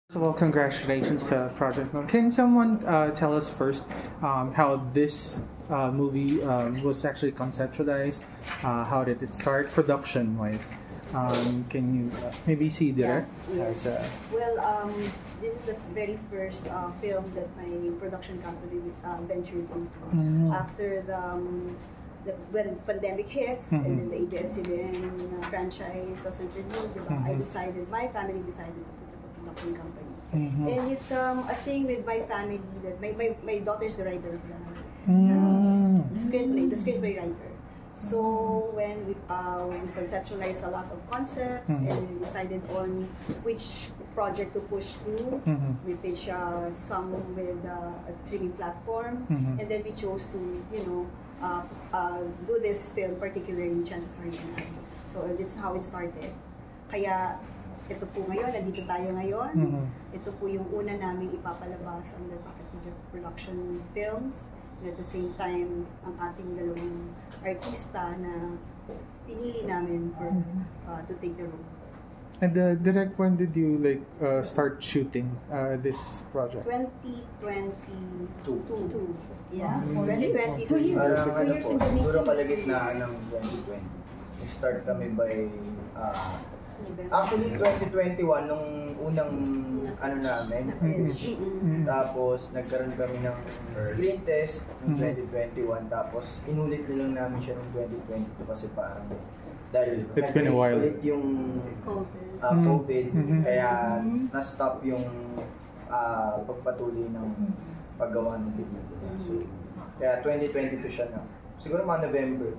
First of all, congratulations to Project Mom. Can someone tell us first how this movie was actually conceptualized? How did it start production-wise? Can you maybe see direct? Yes. This is the very first film that my production company ventured into. After when pandemic hits and then the ABS-CBN franchise was introduced, my family decided to put up a production company. And it's a thing with my family that my daughter's the writer of the screenplay writer. So when we conceptualized a lot of concepts and we decided on which project to push through, we pitched some with a streaming platform, and then we chose to do this film particularly in Chances Original. So that's how it started. Kaya ito po ngayon, nandito tayo ngayon. Ito po yung una namin ipapalabas under Pocket Media Production Films. And at the same time, ang ating dalawang artista na pinili namin for to take the role. And direct, when did you start shooting this project? 2022. Yeah, 2022. 2 years. Siguro kalagitnaan ng 2020. Nag-start kami by actually 2021 nung unang namin. Tapos nagkaroon kami ng screen test noong 2021, tapos inulit na lang namin siya noong 2022 kasi parang dahil it's been a while ulit yung COVID, kaya na-stop yung pagpatuloy ng paggawa ng pelikula. So kaya 2022 siya na. Siguro mga November,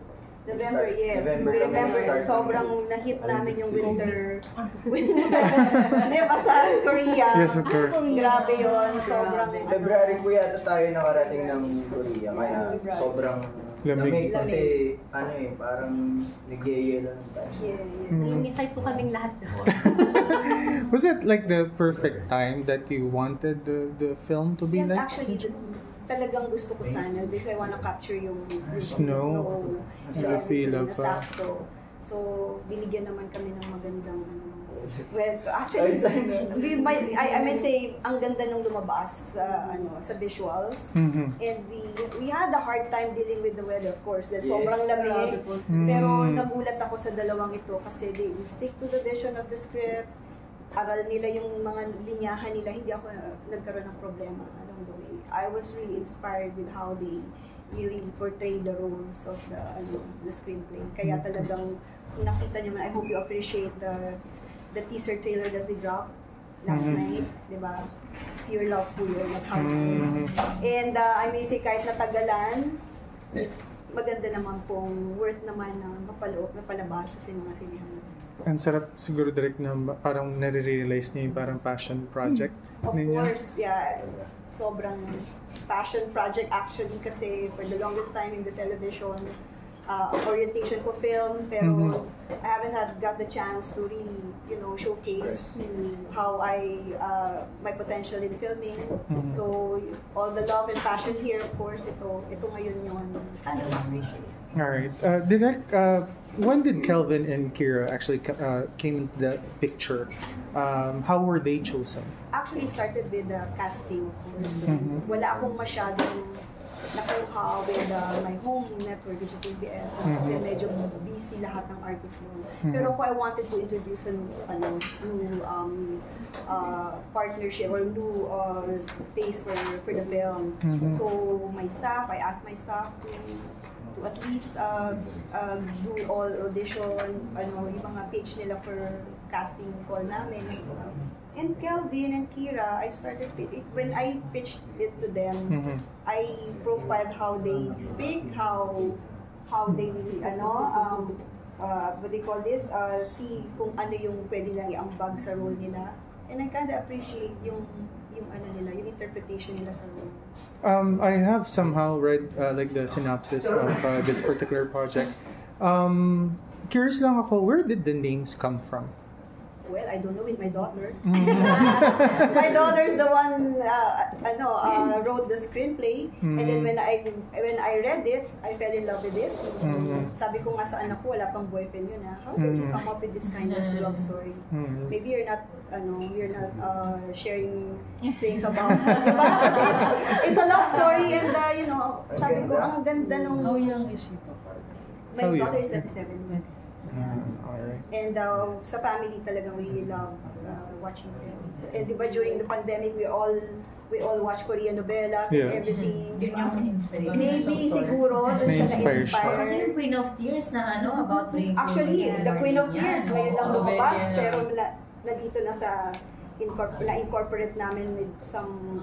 yes. November, sobrang na-hit namin yung winter. Diba sa Korea? Yes, of course. Grabe yun. Sobrang... February po yata tayo nakarating ng Korea, kaya sobrang lamig. Kasi parang nag-yelo ng tayo. Nangingisay po kaming lahat. Was it like the perfect time that you wanted the film to be yes, like? Yes, actually, talagang gusto ko sana because I wanna capture yung snow the feel of sakto. So binigyan naman kami ng magandang well, actually I may say ang ganda nung lumabas sa visuals. And we had a hard time dealing with the weather, of course, dahil sobrang lamig. Pero nagulat ako sa dalawang ito kasi they stick to the vision of the script. Aral nila yung mga linyahan nila, hindi ako nagkaroon ng problema along the way. I was really inspired with how they really portray the roles of the screenplay. Kaya talagang kung nakita niyo man, I hope you appreciate the teaser trailer that we dropped last night, di ba? Pure love po yun, not hard. And I may say kahit natagalan, maganda naman pong worth naman na mapalabas sa mga sinihan. Ang sarap siguro direct na parang nare-realize niya yung parang passion project ninyo. Of course, yeah. Sobrang passion project actually kasi for the longest time in the television, orientation ko film, pero I haven't got the chance to really, showcase how my potential in filming. So all the love and passion here, of course, ito ngayon yun. Sana ma-appreciate. Alright. Direct, when did Kelvin and Kira actually came into the picture? How were they chosen? Actually, started with the casting, of course. Wala akong masyadong nakuha with my home network, which is ABS, kasi medyo busy lahat ng artists noon. Pero kung I wanted to introduce a new partnership or new face for the film. So I asked my staff to at least do all audition, yung mga pitch nila for casting call namin. And Kelvin and Kira, when I pitched it to them, I profiled how they speak, how they, what they call this, see kung ano yung pwede lang iambag sa role nila. And I kind of appreciate yung interpretation nila sa role. I have somehow read the synopsis of this particular project. Curious lang ako, where did the names come from? well, I don't know, with my daughter. My daughter's the one wrote the screenplay, and then when I read it, I fell in love with it. Sabi ko nga sa anak ko, wala pang boyfriend yun. How did you come up with this kind of love story? Maybe you're not sharing things about diba? Kasi it's a love story, and sabi ko, ang ganda nung... How young is she? My daughter is 27. Alright. And sa family talagang really love watching films. And diba during the pandemic, we all watch Korean novelas and everything. Yun yung inspiration. Maybe siguro doon siya na-inspire. Kasi yung Queen of Tears na about brain. Actually, the Queen of Tears, ngayon lang lumabas, pero nandito na sa na-incorporate namin with some...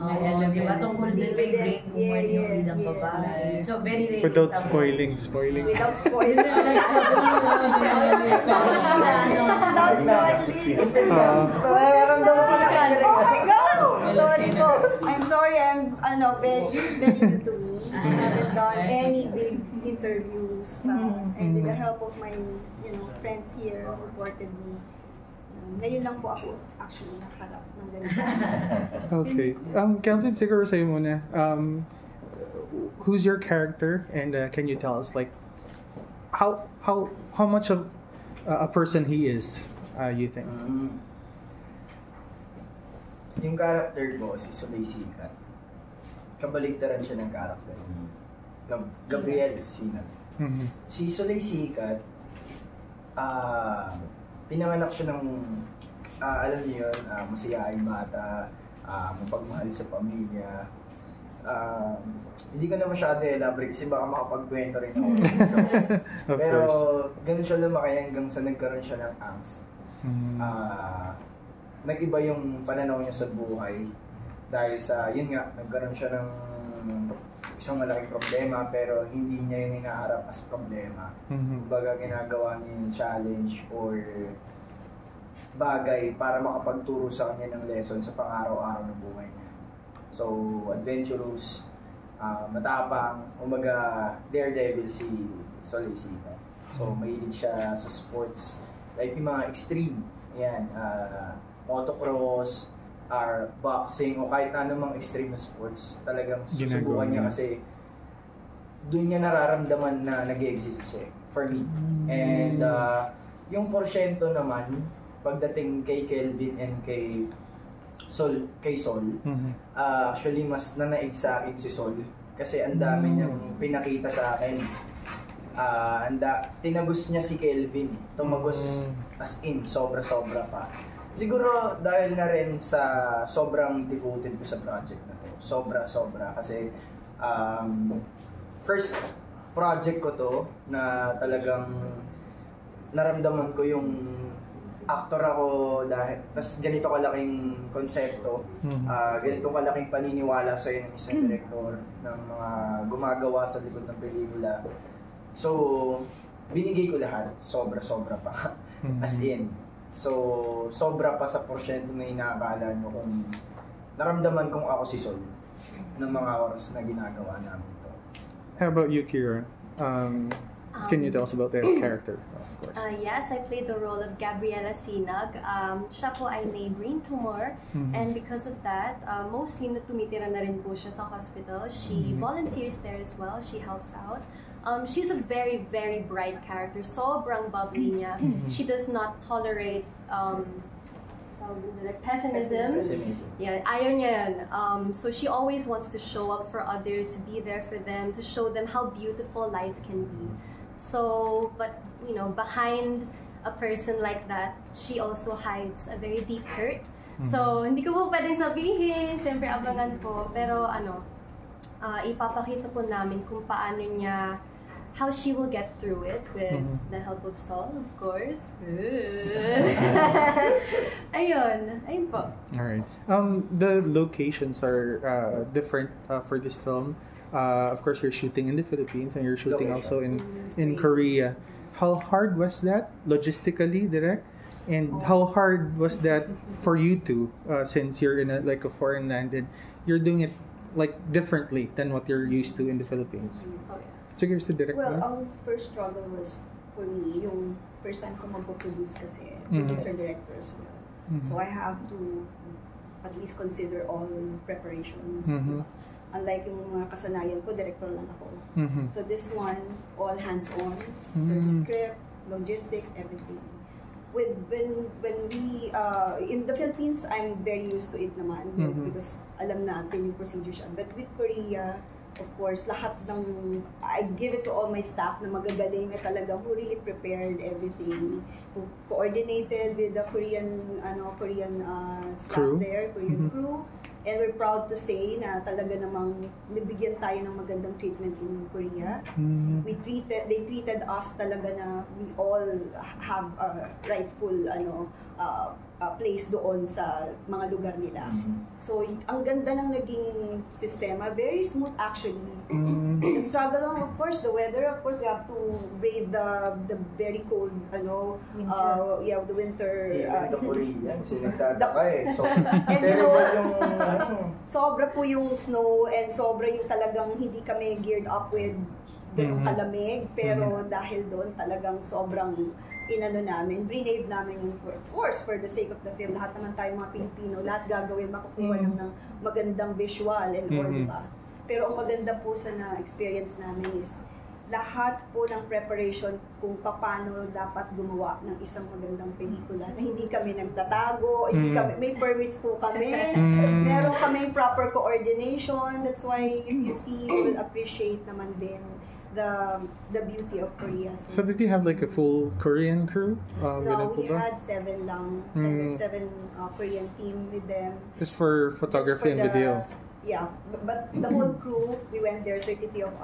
diba? Tungkol din may brain tumor yung lidang babae. So, very relatable. Without spoiling. Without spoiling. Oh my God! Sorry po. I'm sorry. It's very new to me. I haven't done any big interviews. And with the help of my friends here who supported me, ngayon lang po ako actually nakaharap ng ganito. Okay. Kelvin, siguro sa'yo muna. Who's your character, and can you tell us like how much of a person he is, you think? Yung character ko, si Soleil Sikat, kabaligtaran siya ng character ni Gabriel Sinag. Si Soleil Sikat, pinanganak siya ng, alam niyo yun, masayaing bata, mapagmahal sa pamilya. Hindi ko na masyado elaborate kasi baka makapagkwento rin ako. So, pero ganun siya lumaki hanggang sa nagkaroon siya ng angst. Nag-iba yung pananaw niya sa buhay dahil sa, yun nga, nagkaroon siya ng isang malaking problema pero hindi niya yun hinaharap as problema. Baga ginagawa niya yung challenge or bagay para makapagturo sa kanya ng lesson sa pang-araw-araw na buhay niya. So, adventurous, matapang, umaga daredevil si Soleil Sikat. So, mahilig siya sa sports, like yung mga extreme, yan, motocross, or boxing, o kahit na anumang extreme na sports, talagang susubukan niya kasi doon niya nararamdaman na nag-exist siya, for me. And yung porsyento naman, pagdating kay Kelvin and kay Sol, actually mas nanaig sa akin si Sol kasi ang dami niyang pinakita sa akin. Tinagos niya si Kelvin, tumagos as in, sobra-sobra pa. Siguro dahil na rin sa sobrang devoted ko sa project na to. Sobra-sobra kasi first project ko to na talagang naramdaman ko yung actor ako dahil tas ganito kalaking konsepto, ganito kalaking paniniwala sa ng isang director ng mga gumagawa sa likod ng pelikula. So, binigay ko lahat, sobra-sobra pa. As in. So, sobra pa sa porsyento na inaakala nyo kung naramdaman kong ako si Sol ng mga oras na ginagawa namin to. How about you, Kira? Can you tell us about the character, of course? Yes, I played the role of Gabriela Sinag. Siya po ay may brain tumor, and because of that, mostly tumitira na rin po siya sa hospital. She volunteers there as well. She helps out. She's a very, very bright character. Sobrang bubbly niya. She does not tolerate like pessimism. Yeah, ayaw niya yan. So she always wants to show up for others, to be there for them, to show them how beautiful life can be. So, but behind a person like that, she also hides a very deep hurt. So, hindi ko po pwedeng sabihin, syempre abangan po. Pero ipapakita po namin kung paano niya, how she will get through it with the help of Sol, of course. Ayun po. Alright. The locations are different for this film. Of course, you're shooting in the Philippines and you're shooting also in Korea. How hard was that logistically, direct? And how hard was that for you two, since you're in a foreign land and you're doing it like differently than what you're used to in the Philippines? So here's the direct. Well, our first struggle was for me yung first time ko mag-produce kasi producer director as well. So I have to at least consider all preparations. Unlike yung mga kasanayan ko, director lang ako. So this one, all hands-on, for the script, logistics, everything. When we in the Philippines, I'm very used to it naman because alam natin yung procedure siya. But with Korea, of course, lahat ng I give it to all my staff na magagaling na talaga who really prepared everything, who coordinated with the Korean staff crew. Korean crew. And we're proud to say na talaga namang nabigyan tayo ng magandang treatment in Korea. They treated us talaga na we all have a rightful place doon sa mga lugar nila. So, ang ganda ng naging sistema, very smooth actually. The struggle lang, of course, the weather, of course, you have to brave the very cold, winter. The winter. Even the Korean, sinagtataka eh. So, and sobra po yung snow and sobra yung talagang hindi kami geared up with ganung kalamig, pero dahil doon talagang sobrang brinave namin yung, of course, for the sake of the film, lahat naman tayo mga Pilipino, lahat gagawin, makukuha ng magandang visual and all, diba? Pero ang maganda po sa na-experience namin is, lahat po ng preparation kung paano dapat gumawa ng isang magandang pelikula na hindi kami nagtatago, may permits po kami, meron kaming proper coordination, that's why if you see, you will appreciate naman din the beauty of Korea. So did you have like a full Korean crew? No, we had 7 Korean team with them. Just for photography and video? Yeah, but the whole crew, we went there, 33 of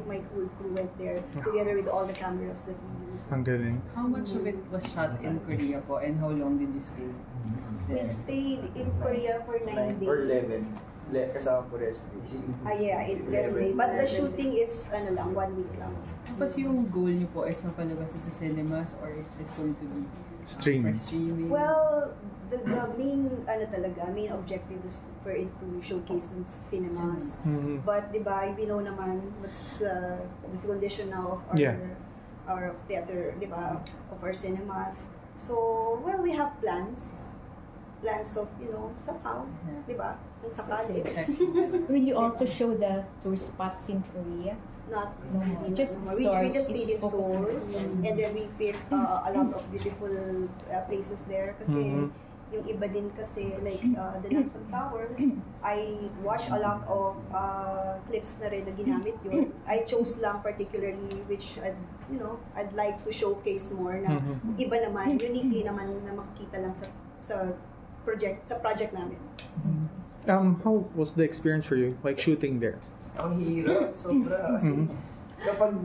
my whole crew went there, together with all the cameras that we used. Ang galing. How much of it was shot in Korea po, and how long did you stay there? We stayed in Korea for 9 days. Or 11. Kasama po rest days. Yeah, rest day. But the shooting is 1 week lang. Tapos yung goal niyo po is mapalabas sa cinemas, or is this going to be streaming? Well, the main main objective is for it to showcase in cinemas. But diba, we know naman what's the condition now of our theater, diba, of our cinemas. So, well, we have plans of, somehow, diba, kung sakali. Will you also show the tour spots in Korea? Not no, just we just stayed in Seoul, and then we picked a lot of beautiful places there kasi yung iba din kasi like the Namsan Tower, I watched a lot of clips na rin na ginamit yun. I chose lang particularly which I'd like to showcase more na iba naman, uniquely naman na makikita lang sa project namin. How was the experience for you, like shooting there? Ang hirap, sobra. Kasi kapag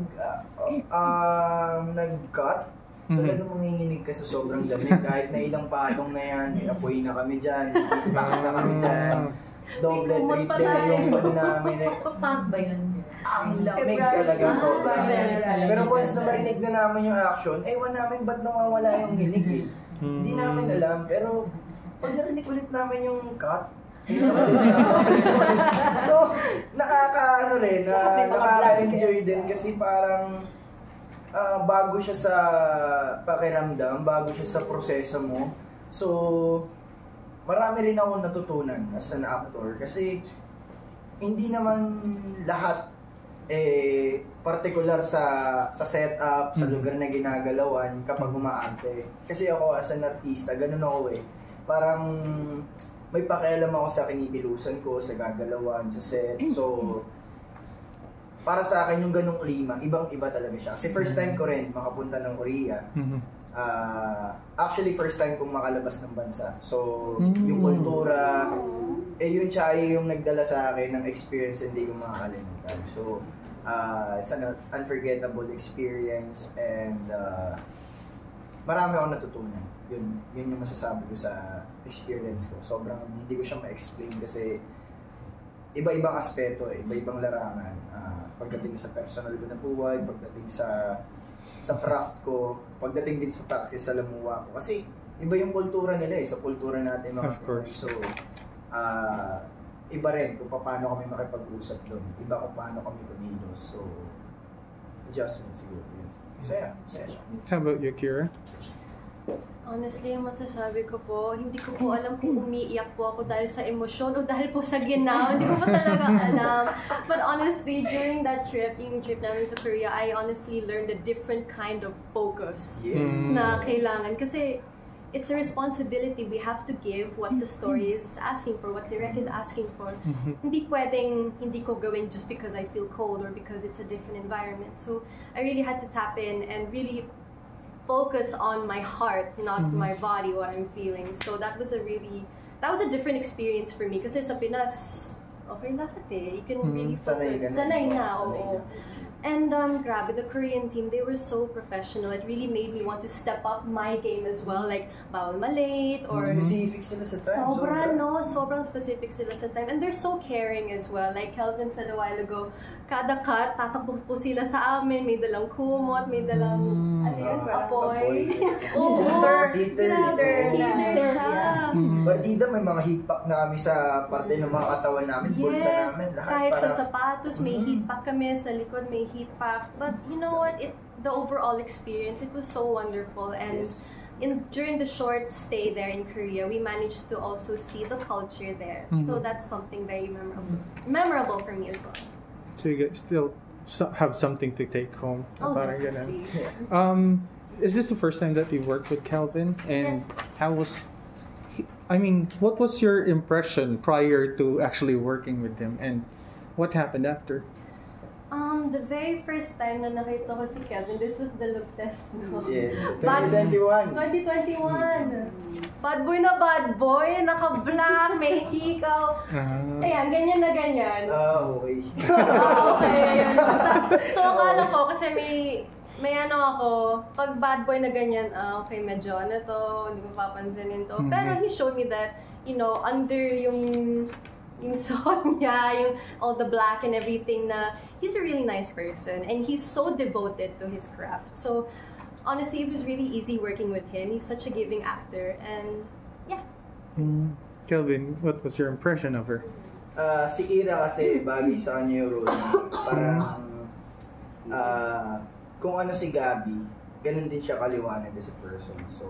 nag-cut, talagang manginginig ka sa sobrang lamig. Kahit na ilang patong na yan, apoy na kami dyan, box na kami dyan. Doble, triple yung namin. Papak ba yun? Ang lamig talaga, sobra. Pero once na marinig na namin yung action, ewan namin ba't nawawala yung hinig eh. Hindi namin alam, pero pag narinig ulit namin yung cut, so, nakaka-enjoy din kasi parang bago siya sa pakiramdam, bago siya sa proseso mo. So, marami rin akong natutunan as an actor kasi hindi naman lahat particular sa setup, sa lugar na ginagalawan kapag umaarte. Kasi ako as an artista, ganun ako eh. Parang may pakialam ako sa kinikilusan ko, sa gagalawan, sa set. So, para sa akin yung ganong klima, ibang-iba talaga siya. Kasi first time ko rin makapunta ng Korea. Actually, first time kong makalabas ng bansa. So, yung kultura, yun siya yung nagdala sa akin ng experience hindi ko makakalimutan. So, it's an unforgettable experience and marami akong natutunan. Yun yung masasabi ko sa experience ko. Sobrang hindi ko siya ma-explain kasi iba-ibang aspeto, iba-ibang larangan. Pagdating sa personal ko na buhay, pagdating sa craft ko, pagdating din sa pakikisalamuha ko. Kasi iba yung kultura nila sa kultura natin mga Pinoy. So, iba rin kung paano kami makipag-usap doon. Iba kung paano kami kumilos. So, adjustment siguro yun. Saya siya. How about you, Kira? Honestly, yung masasabi ko po, hindi ko po alam kung umiiyak po ako dahil sa emosyon o dahil po sa ginawa. Hindi ko po talaga alam. But honestly, during that trip, yung trip namin sa Korea, I honestly learned a different kind of focus na kailangan. Kasi it's a responsibility. We have to give what the story is asking for, what the direct is asking for. Hindi pwedeng hindi ko gawin just because I feel cold or because it's a different environment. So I really had to tap in and really focus on my heart, not my body, what I'm feeling. So that was a different experience for me. Kasi sa Pinas, okay lahat eh. You can really focus. Sanay na, oo. And grabe, the Korean team, they were so professional. It really made me want to step up my game as well. Like, bawal malate or... Specific sila sa time. Sobrang specific sila sa time. And they're so caring as well. Like Kelvin said a while ago, kada cut, tatakbo po sila sa amin. May dalang kumot, may dalang, apoy. Heater siya. Partida, may mga heat pack na kami sa parte ng mga katawan namin, bulsa namin. Lahat Kahit sa sapatos, may heat pack kami. Sa likod, may heat pack. But you know what? The overall experience, it was so wonderful. And during the short stay there in Korea, we managed to also see the culture there. So that's something very memorable for me as well. So you guys still have something to take home. Oh, Parang definitely. Is this the first time that you worked with Kelvin? And Yes. how was what was your impression prior to actually working with him, and what happened after? The very first time na nakita ko si Kelvin, this was the look test, no? Yes, 2021. 2021. Bad boy na bad boy, naka-black, may hikaw. Ayan, ganyan na ganyan. Okay. Okay, ayun. Basta, so akala ko, kasi may ano ako, pag bad boy na ganyan, okay, medyo ano to, hindi ko papansinin to. Pero he showed me that, under yung suot niya, all the black and everything, na he's a really nice person and he's so devoted to his craft. So honestly, it was really easy working with him. He's such a giving actor, and yeah. Kelvin, what was your impression of her? Si Ira kasi bagay sa kanya yung role. Parang kung ano si Gabby, ganun din siya kaliwanag as a person. So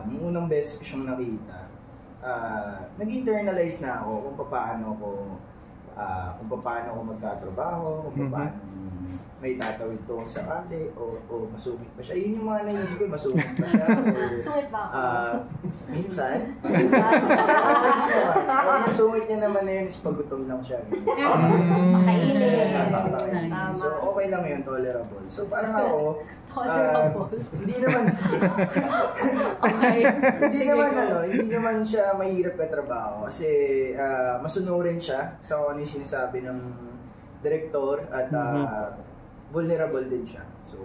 nung unang beses ko siyang nakita, nag-internalize na ako kung paano ako magtatrabaho, kung paano may tatawid to sa kali, o masungit pa siya. Yun yung mga naisip ko, masungit pa siya. Sungit ba ako? Minsan. Masungit niya naman na yun is pagutom lang siya. Makainit. So okay lang yun, tolerable. So parang ako, hindi naman siya mahirap katrabaho kasi masunurin siya sa kung ano yung sinasabi ng director at vulnerable din siya. So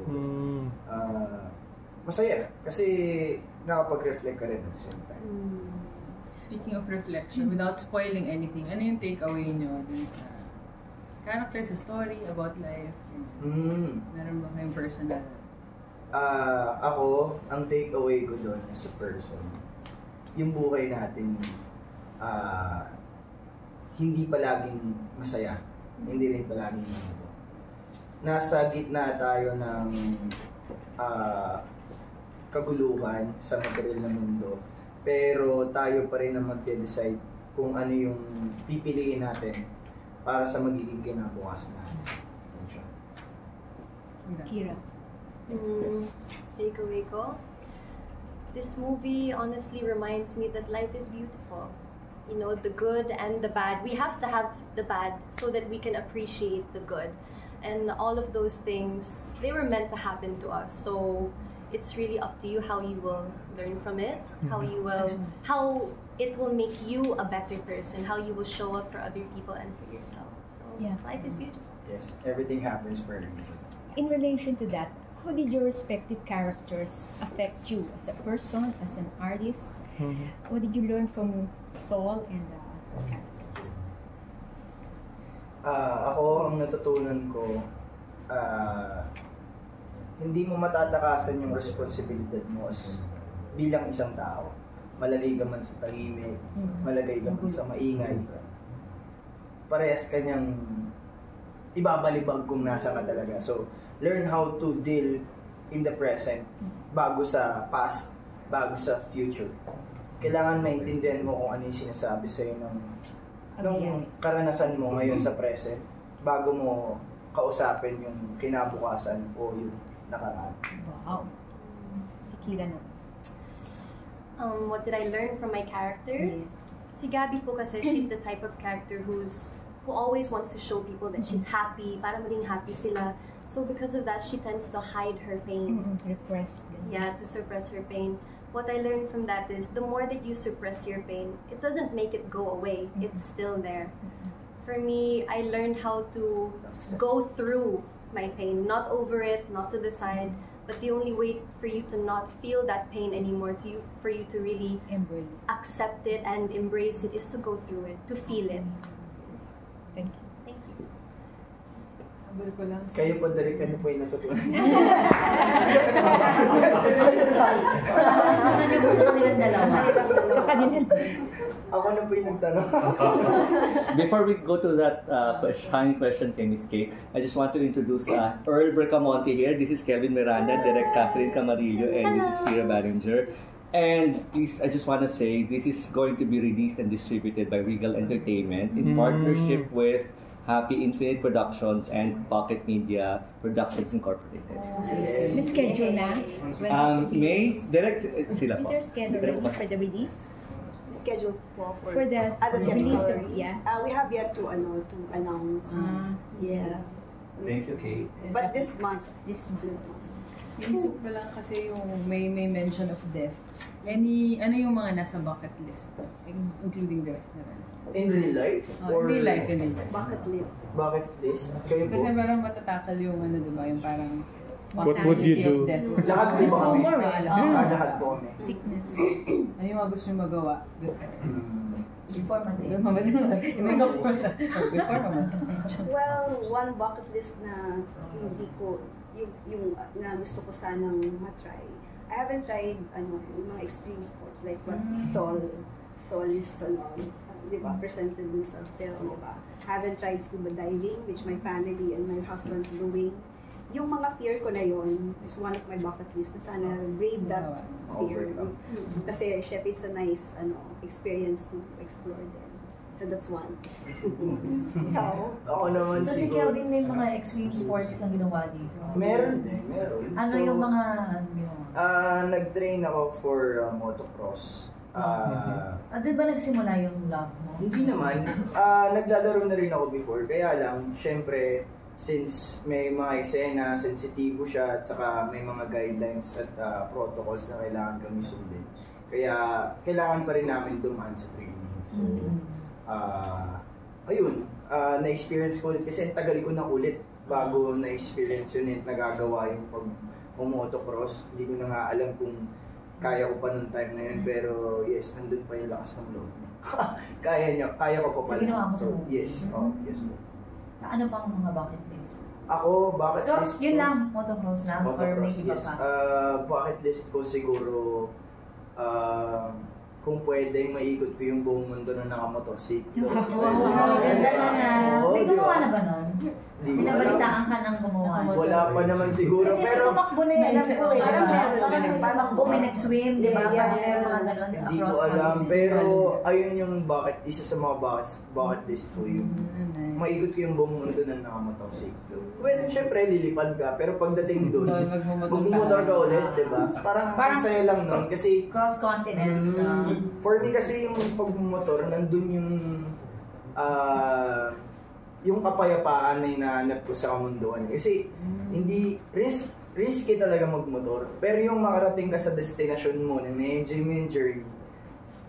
masaya kasi nakapag-reflect ka rin at the same time. Speaking of reflection, without spoiling anything, ano yung takeaway nyo dun sa character, sa story, about life? Meron ba kayong personal? Ako, ang takeaway ko doon as a person, yung buhay natin, hindi palaging masaya, hindi rin palaging mabuti. Nasa gitna tayo ng kaguluhan sa material na mundo, pero tayo pa rin ang magde-decide kung ano yung pipiliin natin para sa magiging kinabukasan natin. Kira. Takeaway ko? This movie honestly reminds me that life is beautiful. The good and the bad. We have to have the bad so that we can appreciate the good. And all of those things, they were meant to happen to us. So it's really up to you how you will learn from it, how it will make you a better person, how you will show up for other people and for yourself. So life is beautiful. Yes, everything happens for a reason. In relation to that, how did your respective characters affect you as a person, as an artist? What did you learn from Saul and the character? Ako, ang natutunan ko, hindi mo matatakasan yung responsibilidad mo as bilang isang tao. Malagay ka man sa tahimik, malagay ka man sa maingay. Parehas kanyang ibabalibag kung nasa ka talaga. So, learn how to deal in the present bago sa past bago sa future. Kailangan maintindihan mo kung ano yung sinasabi sa'yo ng karanasan mo ngayon sa present bago mo kausapin yung kinabukasan o yung nakaraan. Wow. Si Kira na. What did I learn from my character? Yes. Si Gabby po kasi, she's the type of character who always wants to show people that she's happy, para maging happy sila. So because of that, she tends to hide her pain. Repress. Yeah, to suppress her pain. What I learned from that is the more that you suppress your pain, it doesn't make it go away. It's still there. For me, I learned how to go through my pain, not over it, not to the side, but the only way for you to not feel that pain anymore, for you to really accept it and embrace it, is to go through it, to feel it. Thank you. Thank you. Kayo po, Derek, ano po yung natutunan? Sa kanila. Ako na po yung nagtanong. Before we go to that question kay Miss Kay, I just want to introduce Earl Bercamonte here. This is Kelvin Miranda, Direct Catherine Camarillo, and this is Kira Ballinger. And please, I just want to say, this is going to be released and distributed by Regal Entertainment in partnership with Happy Infinite Productions and Pocket Media Productions Incorporated. May schedule na? May direct sila Is po. there schedule ready for the release? Schedule po For the release of, we have yet to announce. Yeah. Thank you, Kay. But this month. Naisip ko lang kasi yung may mention of death. Ano yung mga nasa bucket list? Including death na rin. In real life? Or in real life. Bucket list. Bucket list? Kayo po? Kasi parang matatakal yung diba? Yung parang What would you do? Lahat po ba kami? Lahat po kami. Sickness. Ano yung mga gusto nyo magawa? Before mamatay. Before mamatay. Well, one bucket list na hindi ko, yung na gusto ko sanang matry. I haven't tried yung mga extreme sports like what Sol is di ba, presented dun sa film, di ba? Haven't tried scuba diving, which my family and my husband doing. Yung mga fear ko na yon is one of my bucket list na sana brave that fear. Kasi syempre it's a nice experience to explore them. So that's one. Ako naman so, siguro. Si Kelvin, may mga extreme sports kang ginawa dito? Meron din, meron. Ano yung mga... Nag-train ako for motocross. Di ba nagsimula yung love mo? Hindi naman. Naglalaro na rin ako before. Kaya lang, syempre, since may mga eksena, sensitibo siya, at saka may mga guidelines at protocols na kailangan kami sundin. Kaya, kailangan pa rin namin dumaan sa training. So, ayun, na-experience ko ulit kasi tagal ko na ulit bago na-experience yun at nagagawa yung pag-motocross. Hindi ko na nga alam kung kaya ko pa nung time na yun, pero yes, nandun pa yung lakas ng loob niya. Kaya ko pa pala. So, yes, yes po. Ano pang mga bucket list? Ako, bucket list So, yun lang, motocross lang? Or may iba yes. pa? Bucket list ko siguro, kung pwede, maikot ko yung buong mundo na nakamotorsiklo. Ganda na. May gumawa na ba nun? Binabalitaan ka ng gumawa? Wala pa naman siguro. Kasi may tumakbo na yun, alam ko eh. Parang may tumakbo, may nag-swim, di ba? Parang may mga ganon. Hindi ko alam, pero ayun yung isa sa mga bucket list ko yung maikot ko yung buong mundo na nakamotorsiklo. Well, syempre, lilipad ka, pero pagdating doon, magmumotor ka ulit, di ba? Parang saya lang nun, kasi cross-continents na. For me kasi yung pagmumotor, nandun yung kapayapaan na hinahanap ko sa kamunduan. Kasi hindi risky talaga magmotor. Pero yung makarating ka sa destination mo na na-enjoy mo yung journey,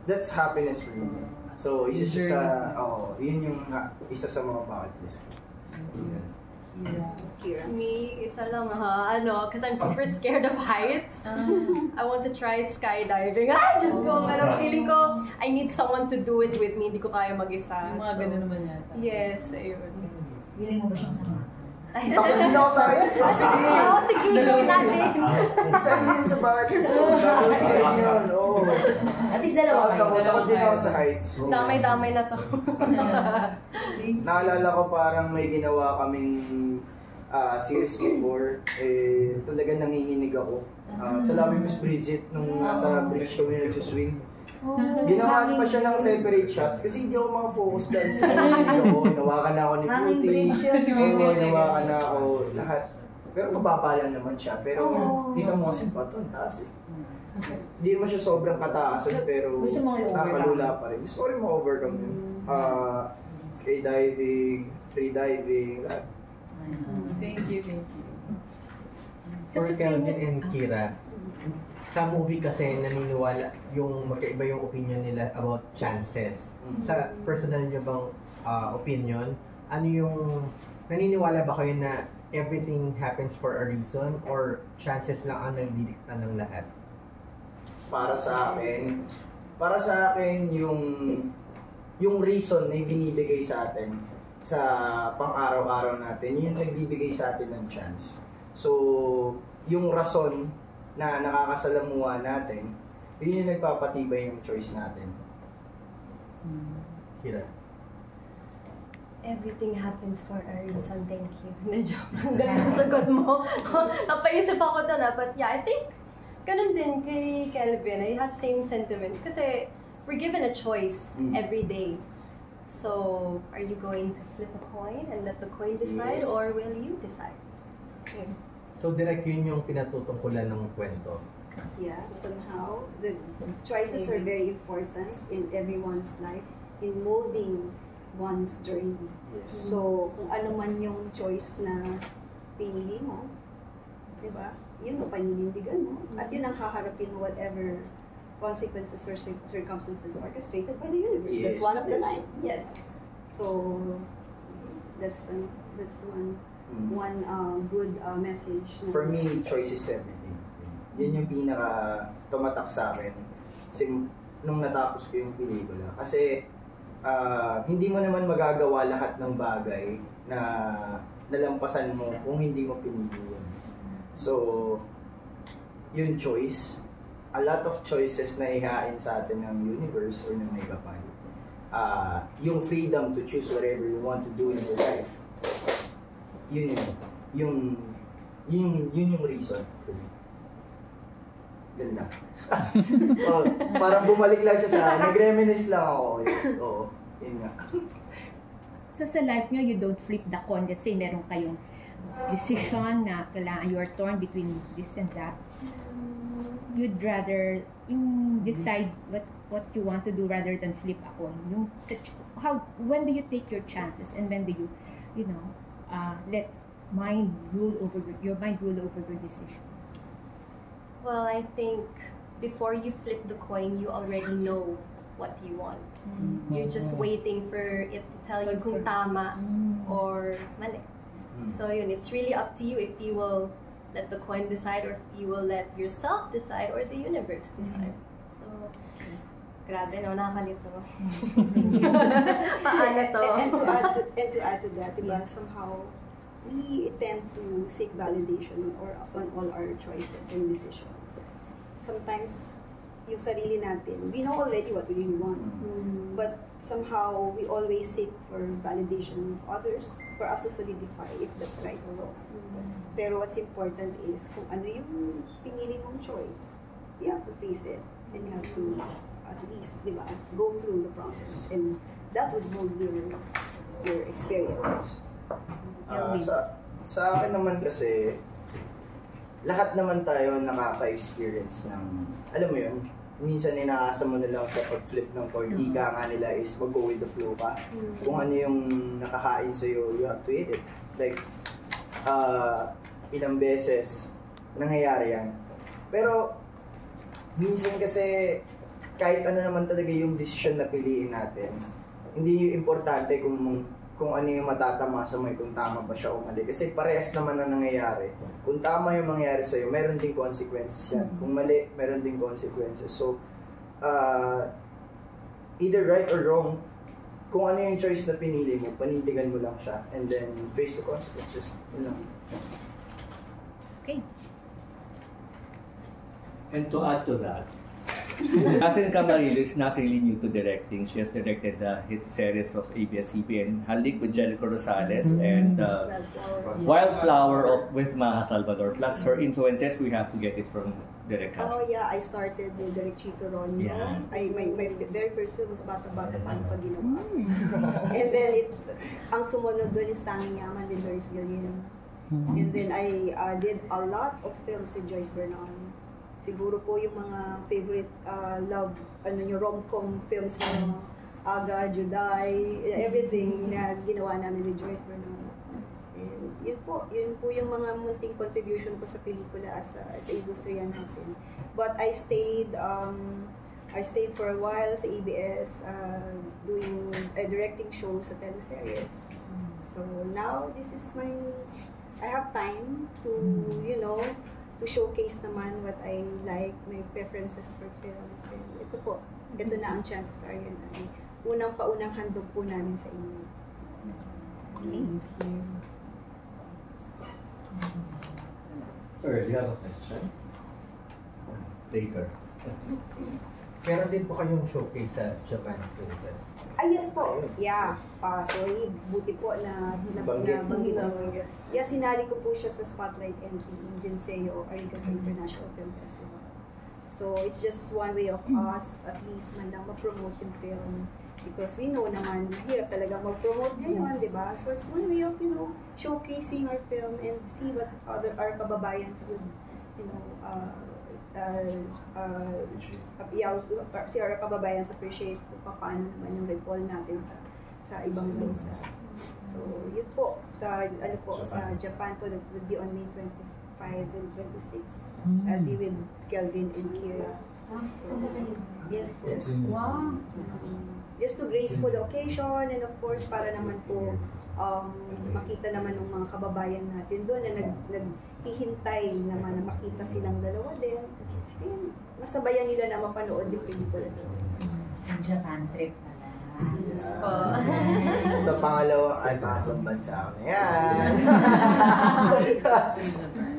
that's happiness for me. So, isa siya yun yung isa sa mga bucket list. Kira. Me, isa lang because I'm super scared of heights. I want to try skydiving. Just go. Pero feeling ko, I need someone to do it with me. Hindi ko kaya mag-isa. Yung mga ganun naman yata. Yes, ayun. Feeling mo ba siyang sama? Takot din ako sa heights. Sige! Sige, gawin natin. Isa rin yun sa bucket list. Takot din yun. At least dalawa kayo. Takot din ako sa heights. Damay-damay na to. Naalala ko parang may ginawa kaming series before, talagang nanginginig ako. Sa Love Miss Bridget, nung nasa bridge kami nagsuswing, ginawa pa siya ng separate shots kasi hindi ako makafocus dahil sa nanginginig ako. Hinawakan na ako ni Beauty, hinawakan na ako lahat. Pero mababa lang naman siya. Pero dito mo kasi bato, ang taas eh. Hindi naman siya sobrang kataasan pero nakalula pa rin. Gusto ko rin ma-overcome yun. Skydiving, freediving, lahat. Thank you. For Kelvin and Kira, sa movie kasi naniniwala yung magkaiba yung opinion nila about chances. Sa personal nyo bang opinion, ano yung naniniwala ba kayo na everything happens for a reason or chances lang ang nagdidikta ng lahat? Para sa akin yung reason na binibigay sa atin sa pang-araw-araw natin, yun nagbibigay sa atin ng chance. So, yung rason na nakakasalamuha natin, yun yung nagpapatibay ng choice natin. Kira? Everything happens for a reason, thank you. Medyo ang ganda sagot mo. Napaisip ako doon but yeah, I think ganun din kay Kelvin. I have same sentiments kasi we're given a choice every day. So, are you going to flip a coin and let the coin decide or will you decide? Okay. So, direct yun yung pinatutungkulan ng kwento? Yeah, somehow. The choices are very important in everyone's life in molding one's journey. Yes. So, kung ano man yung choice na pinili mo, di ba? Yun ang paninindigan mo. At yun ang haharapin whatever consequences or circumstances orchestrated by the universe. Yes, that's one of the yes. lines. Yes. So, that's one good message. For me, choice is everything. Yun yung pinaka tumatak sa akin nung natapos ko yung pelikula. Kasi hindi mo naman magagawa lahat ng bagay na nalampasan mo kung hindi mo pinili yun. So, yung choice, a lot of choices na ihain sa atin ng universe or ng Megapal. Yung freedom to choose whatever you want to do in your life. Yun yung reason. Ganda. Parang bumalik lang siya sa nag-reminisce lang ako. Yes, yun nga. So sa life nyo, you don't flip the coin. Let's say meron kayong decision na kailangan you are torn between this and that. You'd rather decide what you want to do rather than flip a coin. When do you take your chances and when do you let your mind rule over your decisions? Well, I think before you flip the coin, you already know what you want. You're just waiting for it to tell you kung tama or mali. So yun, it's really up to you if you will let the coin decide or if you will let yourself decide or the universe decide. So, grabe no, nakakalito. Paano to? And to add to that, diba, somehow, we tend to seek validation on all our choices and decisions. Sometimes, yung sarili natin, we know already what we really want. But somehow, we always seek for validation of others for us to solidify if that's right or wrong. Pero what's important is kung ano yung pinili mong choice, you have to face it and you have to at least, di ba, go through the process and that would mold your experience. Sa akin naman kasi, lahat naman tayo nakaka-experience ng, alam mo yun, minsan inaasa mo na lang sa pag-flip ng coin, ika nga nila is mag-go with the flow ka. Kung ano yung nakahain sa'yo, you have to eat it. Like, ilang beses nangyayari yan. Pero, minsan kasi, kahit ano naman talaga yung decision na piliin natin, hindi yung importante kung ano yung matatamasa mo, kung tama ba siya o mali. Kasi parehas naman na nangyayari. Kung tama yung mangyayari sa'yo, meron ding consequences yan. Kung mali, meron ding consequences. So, either right or wrong, kung ano yung choice na pinili mo, panindigan mo lang siya. And then, face the consequences. Yun lang. Okay. And to add to that, Catherine Camarillo is not really new to directing. She has directed the hit series of ABS-CBN Halik with Jericho Rosales and Wildflower with Maha Salvador. Plus her influences, we have to get it from Direk Catherine. Oh yeah, I started with Direk Chito Ronyo. Yeah. My very first film was Bata Bata Paano Pa Ginawa. And then ang sumunod doon is Tanging Yaman with Doris Gillian. And then I did a lot of films with Joyce Bernal. Siguro po yung mga favorite love, yung rom-com films na Aga, Juday, everything na ginawa namin with Joyce Bernal. And yun po yung mga munting contribution ko sa pelikula at sa industriya natin. But I stayed for a while sa ABS, directing shows sa teleseries. So now I have time to, to showcase naman what I like, my preferences for films. And ito na ang chances are yun. Unang handog po namin sa inyo. Thank you. Sir, do you have a question? Later. Meron din po kayong showcase sa Japan Philippines. Yes po. Yeah. Sorry, buti po na banggit mo. Yeah, sinali ko po siya sa spotlight entry in Jinseo Arigato International Film Festival. So it's just one way of us at least man lang ma-promote yung film. Because we know naman, mahirap talaga mag-promote ngayon, di ba? So it's one way of, showcasing our film and see what our kababayans would, si our kababayans appreciate kung paano naman yung recall natin sa ibang bansa. So yun po, sa Japan po, that would be on May 25 and 26. I'll be with Kelvin and Kira. So, yes po. Wow! Just to grace po the occasion, and of course para naman po makita naman ng mga kababayan natin doon na naghihintay naman na makita silang dalawa din. And masabayan nila na mapanood yung pelikula doon. Japan trip na lang. Sa pangalawang bansa ako na yan.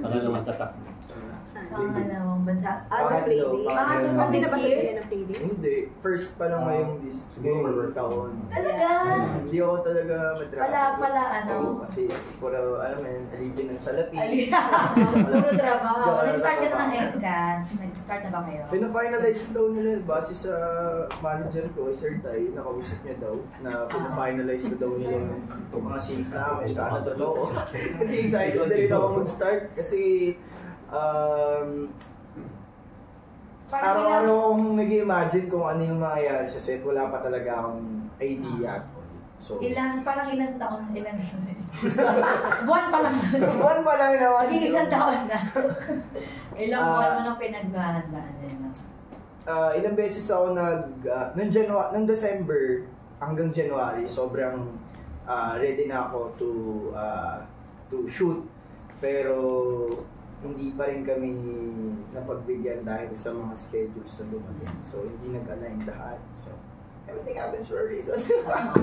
Pangalawang tatak. Pangalawang bansa? Playdate. Okay na ba sa kanya ng Playdate? Hindi. First pa lang ngayong taon. Talaga? Hindi ako talaga madrama. Pala, Kasi puro, alam mo yun, alipin ng salapi. Puro trabaho. Nag-start ka na ng NCAT. Nag-start na ba kayo? Pina-finalize daw nila base sa manager ko, Sir Tay, nakausap niya daw na pina-finalize na daw nila yung mga scenes namin. Sana totoo. Kasi excited na rin ako mag-start kasi araw-araw akong nag-imagine kung ano yung mangyayari sa set. Wala pa talaga akong idea. So, parang ilang taon? Buwan pa lang. Buwan pa lang naman. Isang taon na. Ilang buwan mo nang pinaghahandaan din? Ilang beses ako ng December hanggang January, sobrang ready na ako to shoot. Pero hindi pa rin kami napagbigyan dahil sa mga schedules na dumating. So, hindi nag-align lahat. So, everything happens for a reason.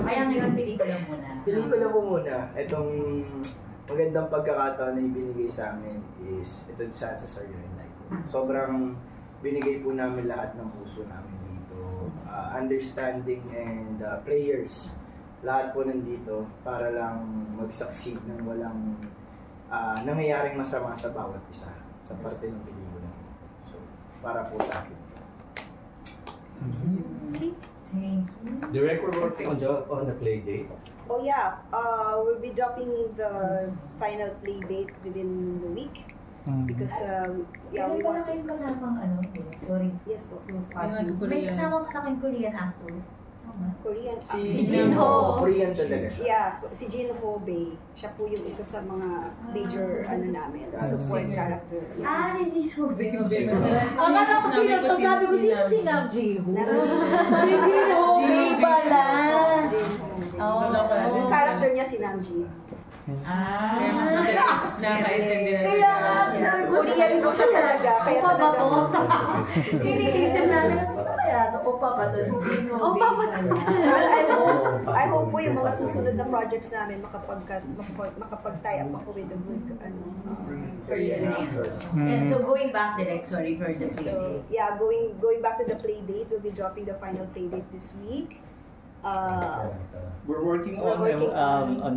Kaya ngayon, pelikula muna. Pelikula po muna. Itong magandang pagkakataon na ibinigay sa amin is itong chance sa Green Light. Sobrang binigay po namin lahat ng puso namin dito. Understanding and prayers. Lahat po nandito para lang mag-succeed ng walang nangyayaring masama sa bawat isa sa parte ng pelikula. So, para po sa akin. Okay. Thank you. Direk, we're working on the play date. Oh yeah, we'll be dropping the final play date within the week. Because we wala kayong kasamang sorry. Yes po. May kasama pa kayong Korean actor. Korean. Si Jinho. Korean talaga siya. Yeah, si Jinho Bae. Siya po yung isa sa mga major namin. Support character. Si Jinho Bae. Akala ko sino to. Sabi ko sino si Nam Ji-ho. Si Jinho Bae pala. Yung character niya si Namji. Kaya mas madalas nakakaintindi na. Kaya sabi ko Korean ko siya talaga. Kaya Opa ba to? Iniisip namin, sino kaya ito? Opa ba to? Si Jinho Bae. Well, I hope po yung mga susunod na projects namin, makapag-tie up ako with the good Korean actors. And so going back direct, sorry for the play So, date. yeah, going back to the play date, we'll be dropping the final play date this week. We're working on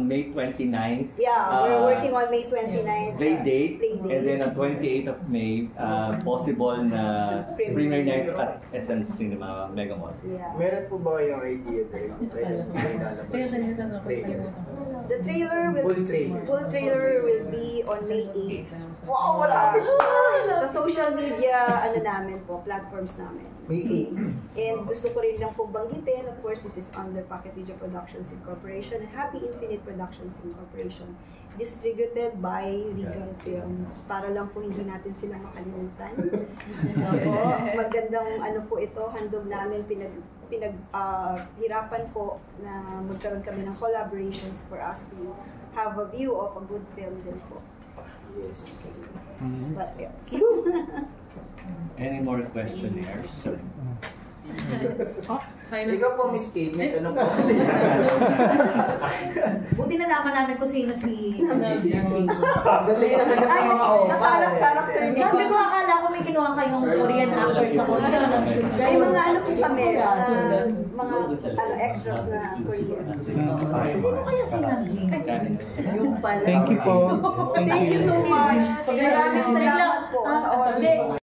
May 29th. Yeah, we're working on May 29th. Play date, and then on 28th of May, possible na premiere night at SM Cinema Mega Mall. Yeah. Meron po ba yung idea there? The trailer will full trailer will be on May 8th. Wow, wala Sa social media namin po, platforms namin. May 8th. And gusto ko rin lang pong banggitin, of course, this is under Pocket Video Productions Incorporation and Happy Infinite Productions Incorporation. Distributed by Regal Films. Para lang po hindi natin sila makalimutan. Magandang po ito, handog namin, hirapan po na magkaroon kami ng collaborations for us to have a view of a good film din po. Yes. What else? Any more questionnaires? Ikaw po, Miss Kate, may tanong po. Buti na naman namin kung sino si Dating talaga sa mga opa. Sabi ko, akala ko may kinuha kayong Korean actor sa Korea. Dahil mga po kami, mga extras na Korean. Sino kaya si Namjin? Yung pala. Thank you po. Thank you so much. Maraming salamat po sa oras.